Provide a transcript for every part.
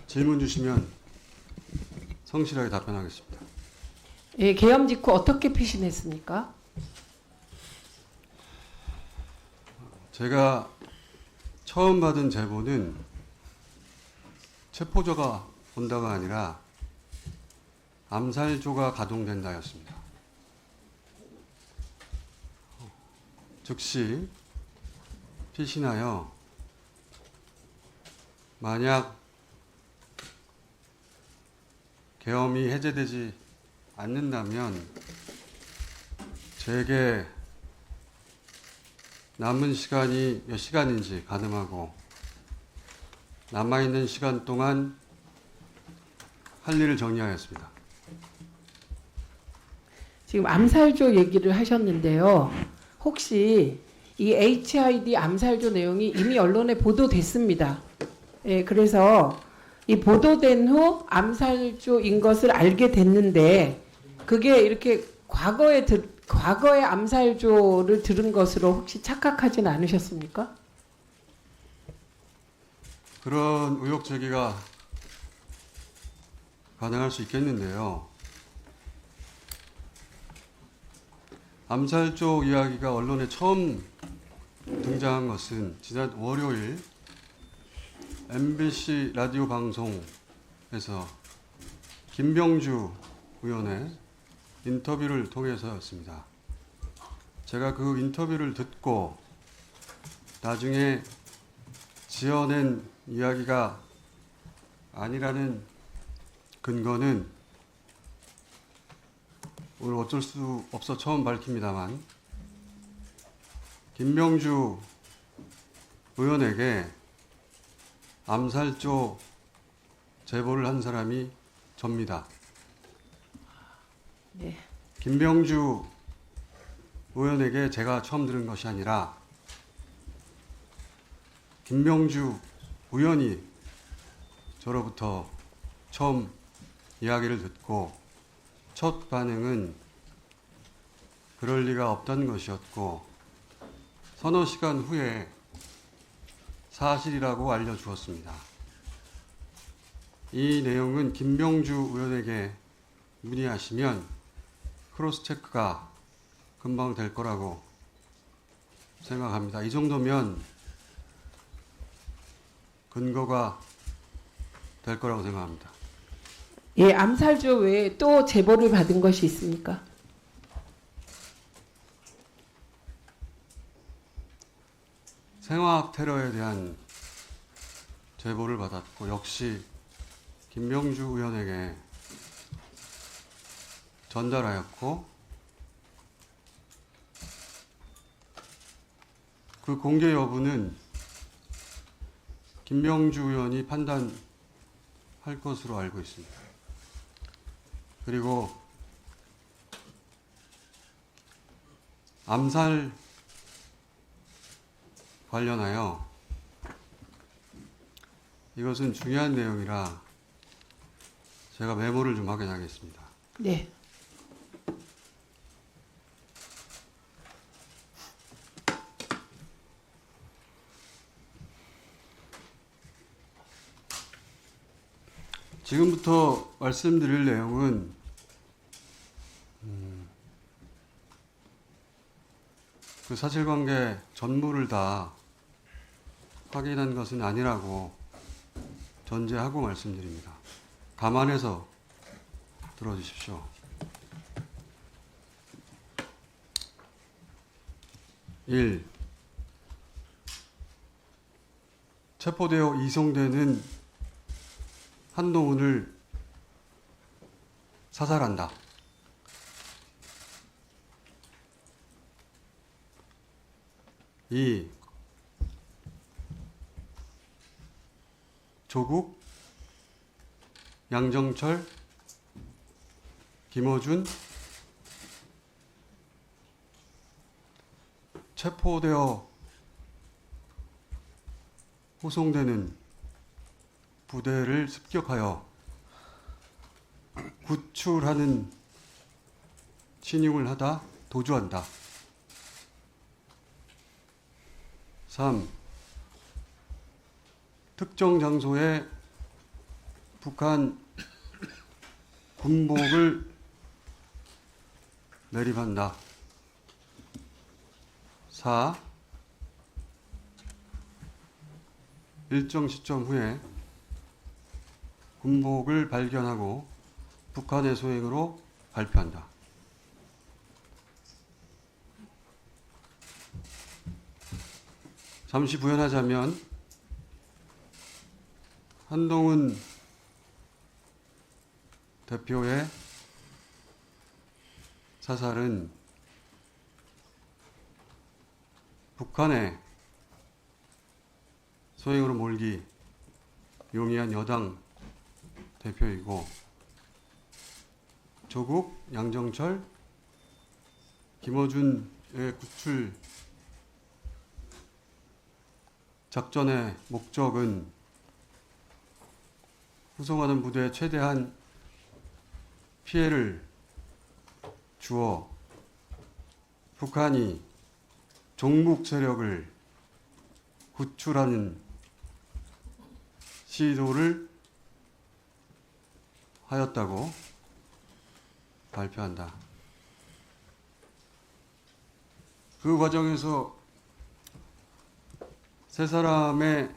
질문 주시면 성실하게 답변하겠습니다. 예, 계엄 직후 어떻게 피신했습니까? 제가 처음 받은 제보는 체포자가 온다가 아니라 암살조가 가동된다였습니다. 즉시 피신하여 만약 계엄이 해제되지 않는다면 제게 남은 시간이 몇 시간인지 가늠하고 남아있는 시간 동안 할 일을 정리하였습니다. 지금 암살조 얘기를 하셨는데요. 혹시 이 HID 암살조 내용이 이미 언론에 보도됐습니다. 예, 그래서 이 보도된 후 암살조인 것을 알게 됐는데 그게 이렇게 과거에 암살조를 들은 것으로 혹시 착각하진 않으셨습니까? 그런 의혹 제기가 가능할 수 있겠는데요. 암살조 이야기가 언론에 처음 등장한 것은 지난 월요일 MBC 라디오 방송에서 김병주 의원의 인터뷰를 통해서였습니다. 제가 그 인터뷰를 듣고 나중에 지어낸 이야기가 아니라는 근거는 오늘 어쩔 수 없어 처음 밝힙니다만 김병주 의원에게 암살조 제보를 한 사람이 접니다. 네. 김병주 의원에게 제가 처음 들은 것이 아니라 김병주 의원이 저로부터 처음 이야기를 듣고 첫 반응은 그럴 리가 없다는 것이었고 서너 시간 후에 사실이라고 알려주었습니다. 이 내용은 김병주 의원에게 문의하시면 크로스 체크가 금방 될 거라고 생각합니다. 이 정도면 근거가 될 거라고 생각합니다. 예, 암살조 외에 또 제보를 받은 것이 있습니까? 생화학 테러에 대한 제보를 받았고 역시 김병주 의원에게 전달하였고 그 공개 여부는 김병주 의원이 판단할 것으로 알고 있습니다. 그리고 암살 관련하여 이것은 중요한 내용이라 제가 메모를 좀 확인하겠습니다. 네. 지금부터 말씀드릴 내용은 그 사실관계 전부를 다 확인한 것은 아니라고 전제하고 말씀드립니다. 감안해서 들어주십시오. 1. 체포되어 이송되는 한동훈을 사살한다. 2. 조국, 양정철, 김어준 체포되어 호송되는 부대를 습격하여 구출하는 신용을 하다 도주한다. 3. 특정 장소에 북한 군복을 매립한다. 4. 일정 시점 후에 군복을 발견하고 북한의 소행으로 발표한다. 잠시 부연하자면 한동훈 대표의 사살은 북한의 소행으로 몰기 용이한 여당 대표이고 조국, 양정철, 김어준의 구출 작전의 목적은 후송하는 부대에 최대한 피해를 주어 북한이 종북 세력을 구출하는 시도를 하였다고 발표한다. 그 과정에서 세 사람의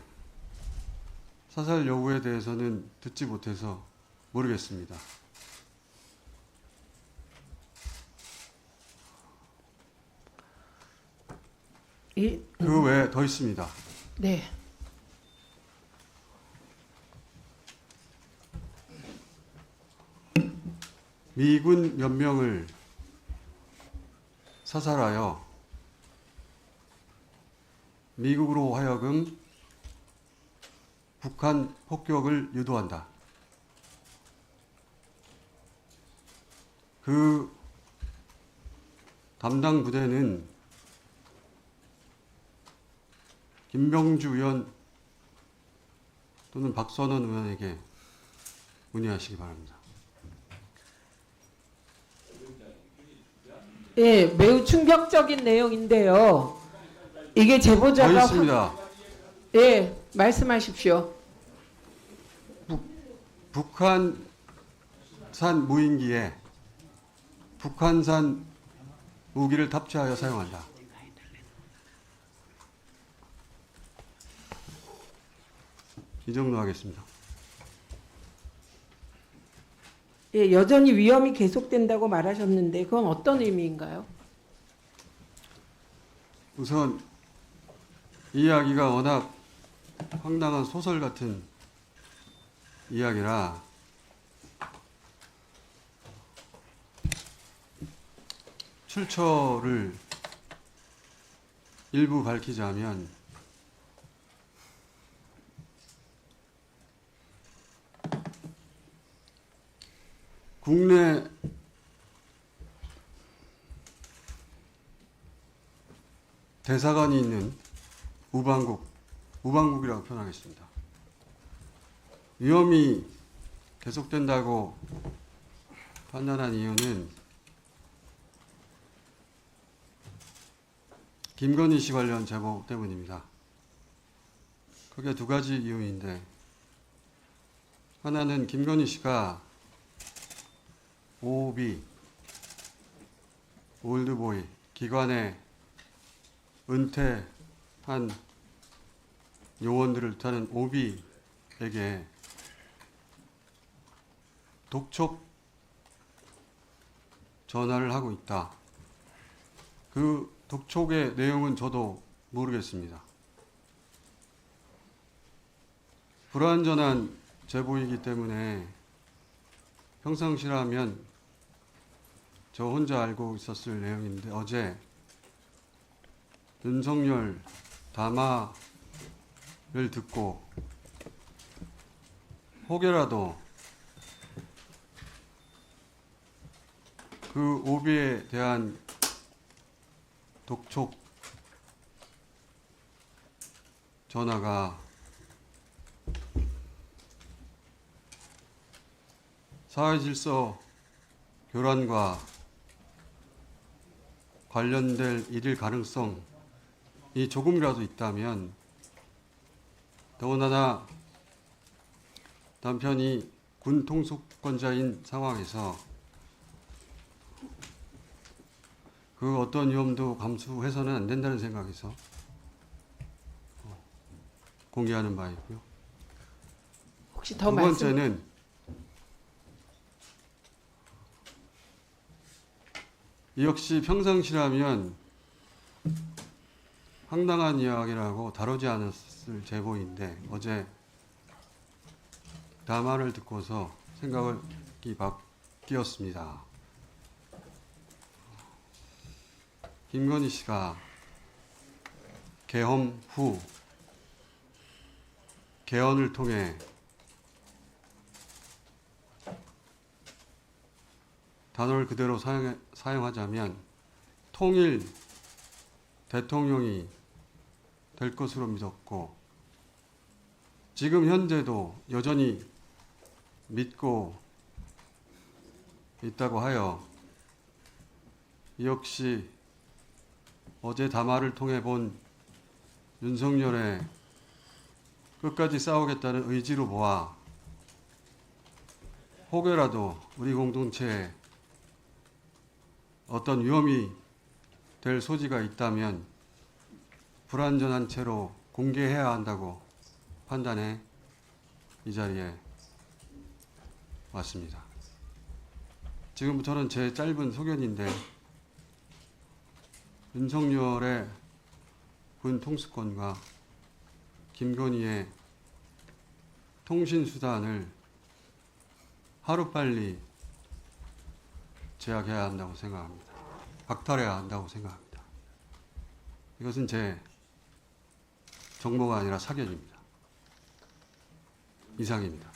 사살 여부에 대해서는 듣지 못해서 모르겠습니다. 그 외에 더 있습니다. 네. 미군 몇 명을 사살하여 미국으로 하여금 북한 폭격을 유도한다. 그 담당 부대는 김병주 의원 또는 박선원 의원에게 문의하시기 바랍니다. 예, 매우 충격적인 내용인데요. 이게 더 제보자가 있습니다. 예, 말씀하십시오. 북한산 무인기에 북한산 무기를 탑재하여 사용한다. 이 정도 하겠습니다. 예, 여전히 위험이 계속된다고 말하셨는데 그건 어떤 의미인가요? 우선 이 이야기가 워낙 황당한 소설 같은 이야기라 출처를 일부 밝히자면 국내 대사관이 있는 우방국이라고 표현하겠습니다. 위험이 계속된다고 판단한 이유는 김건희 씨 관련 제보 때문입니다. 크게 두 가지 이유인데, 하나는 김건희 씨가 OB, 올드보이, 기관에 은퇴한 요원들을 뜻하는 OB에게 독촉 전화를 하고 있다. 그 독촉의 내용은 저도 모르겠습니다. 불완전한 제보이기 때문에 평상시라면 저 혼자 알고 있었을 내용인데 어제 윤석열 담화를 듣고 혹여라도 그 오비에 대한 독촉 전화가 사회질서 교란과 관련될 일일 가능성이 조금이라도 있다면, 더군다나 남편이 군 통수권자인 상황에서 그 어떤 위험도 감수해서는 안 된다는 생각에서 공개하는 바이고요. 혹시 더 두 말씀 번째는 이 역시 평상시라면 황당한 이야기라고 다루지 않았을 제보인데 어제 담화를 듣고서 생각이 바뀌었습니다. 김건희 씨가 계엄 후 개헌을 통해 단어를 그대로 사용하자면 통일 대통령이 될 것으로 믿었고 지금 현재도 여전히 믿고 있다고 하여 이 역시 어제 담화를 통해 본 윤석열의 끝까지 싸우겠다는 의지로 보아 혹여라도 우리 공동체에 어떤 위험이 될 소지가 있다면 불완전한 채로 공개해야 한다고 판단해 이 자리에 왔습니다. 지금부터는 제 짧은 소견인데 윤석열의 군 통수권과 김건희의 통신수단을 하루빨리 제약해야 한다고 생각합니다. 박탈해야 한다고 생각합니다. 이것은 제 정보가 아니라 사견입니다. 이상입니다.